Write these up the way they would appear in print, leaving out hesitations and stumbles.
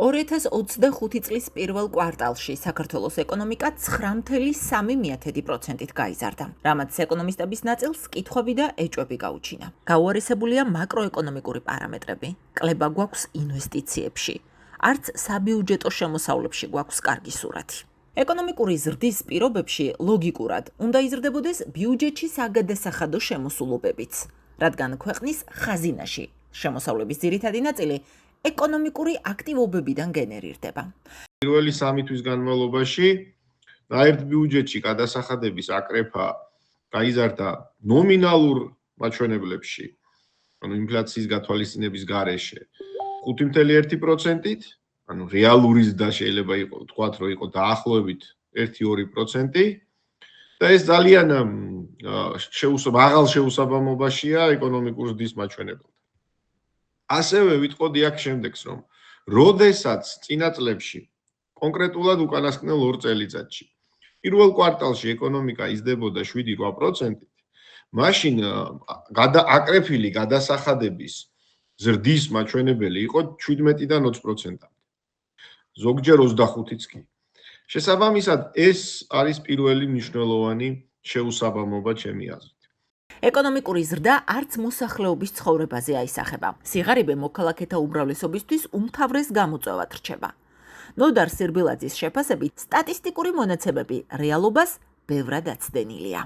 2025 წლის პირველ კვარტალში საქართველოს ეკონომიკა 9.3%-ით გაიზარდა, რამაც ეკონომისტების ნაწილს კითხვები და ეჭვები გაუჩინა. გაუარესებულია მაკროეკონომიკური პარამეტრები, კლება გვაქვს ინვესტიციებში, არც საბიუჯეტო შემოსავლებში გვაქვს კარგი სურათი. ეკონომიკური ზრდის პირობებში ლოგიკურად უნდა იზრდებოდეს ბიუჯეტში საგადასახადო შემოსულობებიც, რადგან ქვეყნის ხაზინაში შემოსავლების ძირითადი ნაწილი ეკონომიკური აქტივობებიდან გენერირდება. პირველი 3 თვის განმავლობაში ნაერთ ბიუჯეტში გადასახადების აკრეფა გაიზარდა ნომინალურ მაჩვენებლებში, ანუ ინფლაციის გათვალისწინების გარეშე 5.1%-ით, ანუ რეალური ზრდა შეიძლება იყოს, თქვათ, რომ იყო დაახლოებით 1-2%, და ეს ძალიან მაღალ შეუსაბამობაშია ეკონომიკურ ზრდის მაჩვენებელთან. ასევე ვიტყოდი აქ შემდეგს, რომ როდესაც წინა წლებში, კონკრეტულად უკანასკნელ 2 წელიწადში, პირველ კვარტალში ეკონომიკა იზრდებოდა 7-8%-ით, მაშინ აკრეფილი გადასახადების ზრდის მაჩვენებელი იყო 17-დან 20%-მდე. ზოგჯერ 25-იც კი. შესაბამისად, ეს არის პირველი მნიშვნელოვანი შეუსაბამობა ჩემი აზრით. ეკონომიკური ზრდა არც მოსახლეობის ცხოვრებაზე აისახება. სიღარიბე მოქალაქეთა უმრავლესობისთვის უმთავრეს გამოწვევად რჩება. ნოდარ სირბილაძის შეფასებით, სტატისტიკური მონაცემები რეალობას ბევრად აცდენილია.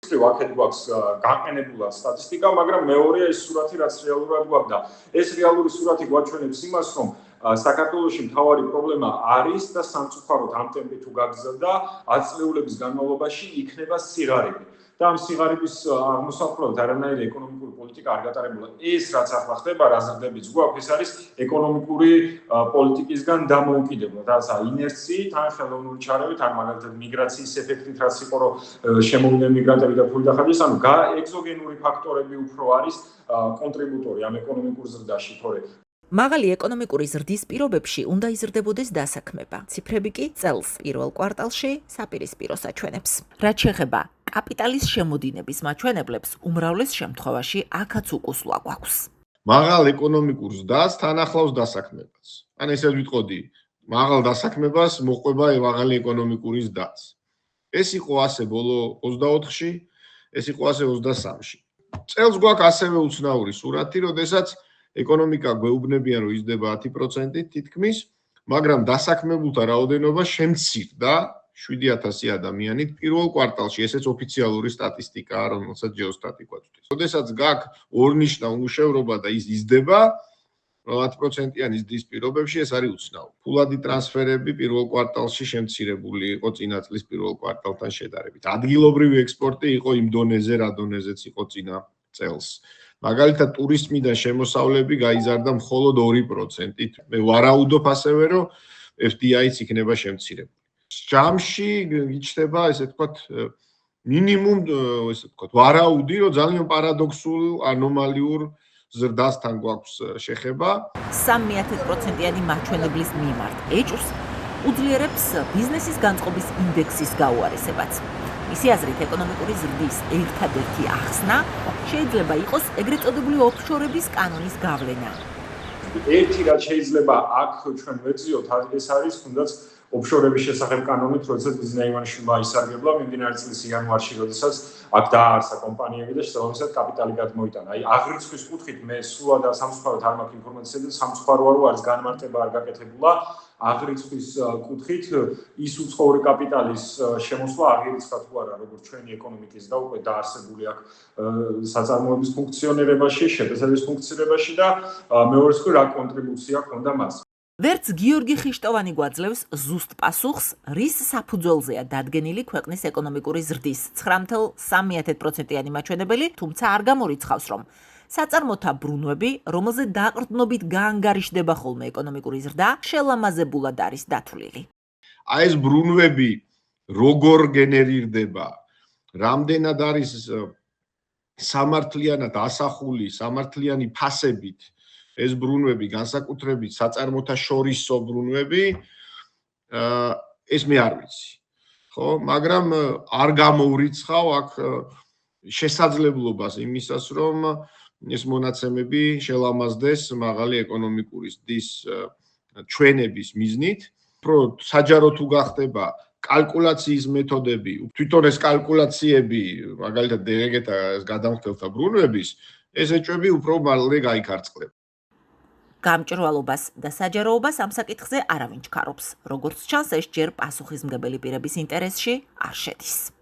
აქეთ გვაქვს გაყენებულად სტატისტიკა, მაგრამ მეორეა ის სურათი, რაც რეალურად გვაქვს და ეს რეალური სურათი გვაჩვენებს იმას, რომ საქართველოში მთავარი პრობლემა არის და სამწუხაროდ ამ ტემპით თუ გაგზავნა 10 წლეულების განმავლობაში იქნება სიღარიბე. და ამ სიღარიბის აღმოსავლეთ არანაირი ეკონომიკური პოლიტიკა არ გატარებულა. ეს რაც ახლა ხდება, რა ზრდებიც გვაქვს, ეს არის ეკონომიკური პოლიტიკისგან დამოუკიდებელ. რაც ინერციით, ან ხელოვნური ჩარევით, ან მაგალითად მიგრაციის ეფექტით, რაც იყო, რომ შემოვიდნენ მიგრანტები და ფული დახარჯეს, ანუ ეგზოგენური ფაქტორები უფრო არის კონტრიბუტორი ამ ეკონომიკურ ზრდაში, თორე მაღალი ეკონომიკური ზრდის პირობებში უნდა იზრდებოდეს დასაქმება. ციფრები კი წელს პირველ კვარტალში საპირისპიროს აჩვენებს. რაც შეეხება კაპიტალის შემოდინების მაჩვენებლებს, უმრავლეს შემთხვევაში აქაც უკუსლა გვაქვს. მაღალ ეკონომიკურ ზრდას თან ახლავს დასაქმებას. ან ესე ვიტყოდი, მაღალ დასაქმებას მოყვება მაღალი ეკონომიკური ზრდაც. ეს იყო ასე ბოლო 24-ში, ეს იყო ასე 23-ში. წელს გვაქვს ასევე უცნაური სურათი, როდესაც ეკონომიკა გვეუბნებიან, რომ იზრდება 10%-ით თითქმის, მაგრამ დასაქმებულთა რაოდენობა შემცირდა 7000 ადამიანით პირველ კვარტალში, ესეც ოფიციალური სტატისტიკაა, რომელსაც ჯეოსტატი გვაწვდის. როდესაც გაქვს ორნიშნა უმუშევრობა და ის იზრდება 10%-იანი ზრდის პირობებში, ეს არის უცნაური. ფულადი ტრანსფერები პირველ კვარტალში შემცირებული იყო წინა წლის პირველ კვარტალთან შედარებით. ადგილობრივი ექსპორტი იყო იმ დონეზე, რა დონეზეც იყო წინა წელს. მაგალითად, ტურიზმიდან შემოსავლები გაიზარდა მხოლოდ 2%-ით. მე ვარაუდობ ასევე, რომ FDI-ც იქნება შემცირებული. ჯამში იჩნდება, ესე ვთქვათ, მინიმუმ, ესე ვთქვათ, ვარაუდი, რომ ძალიან პარადოქსულ, ანომალიურ ზრდასთან გვაქვს შეხება. 0.3%-იანი მაჩვენებლის მიმართ ეჭვს უძლიერებს ბიზნესის განწყობის ინდექსის გაუარესებაც. მისი აზრით, ეკონომიკური ზრდის ერთადერთი ახსნა შეიძლება იყოს ეგრეთ წოდებული ოფშორების კანონის გავლენა. ერთი რაც შეიძლება აქ ჩვენ ვეძიოთ, ეს არის თუნდაც ოფშორების შესახებ კანონით, როდესაც ბიზნეს აივანშვილმა ისარგებლა მიმდინარე წლის იანვარში, როდესაც აქ დააარსა კომპანიები და შესაბამისად კაპიტალი გადმოიტანა. აი, აღრიცხვის კუთხით მე სულად და სამწუხაროდ არ მაქვს ინფორმაცია და სამწუხაროა, რომ არის განმარტება არ გაკეთებულა. აღრიცხვის კუთხით ის უცხოური კაპიტალის შემოსვლა აღირიცხა თუ არა, როგორც ჩვენი ეკონომიკის და უკვე დაარსებული აქ საწარმოების ფუნქციონირებაში, შეფასების ფუნქციონირებაში და მეორეს მხრივ რა კონტრიბუცია ჰქონდა მას. ვერც გიორგი ხიშტოვანი გვაძლევს ზუსტ პასუხს, რის საფუძველზეა დადგენილი ქვეყნის ეკონომიკური ზრდის 9.3%-იანი მაჩვენებელი, თუმცა არ გამორიცხავს, რომ საწარმოთა ბრუნვები, რომელზე დაყრდნობით გაანგარიშდება ხოლმე ეკონომიკური ზრდა, შელამაზებულად არის დათვლილი. აი ეს ბრუნვები როგორ გენერირდება, რამდენად არის სამართლიანად ასახული, სამართლიანი ფასებით ეს ბრუნვები, განსაკუთრებით საწარმოთა შორისო ბრუნვები, ეს მე არ ვიცი. ხო, მაგრამ არ გამოურიცხავ აქ შესაძლებლობას იმისას, რომ ეს მონაცემები შელამაზდეს მაღალი ეკონომიკური ზრდის ჩვენების მიზნით, უფრო საჯარო თუ გახდება კალკულაციის მეთოდები, თვითონ ეს კალკულაციები, მაგალითად ეგეთა გადამხდელთა ბრუნვების, ეს ეჭვები უფრო მალე გაიქარწყლება. გამჭვირვალობას და საჯაროობას ამ საკითხზე არავინ ჩქარობს. როგორც ჩანს, ეს ჯერ პასუხისმგებელი პირების ინტერესში არ შედის.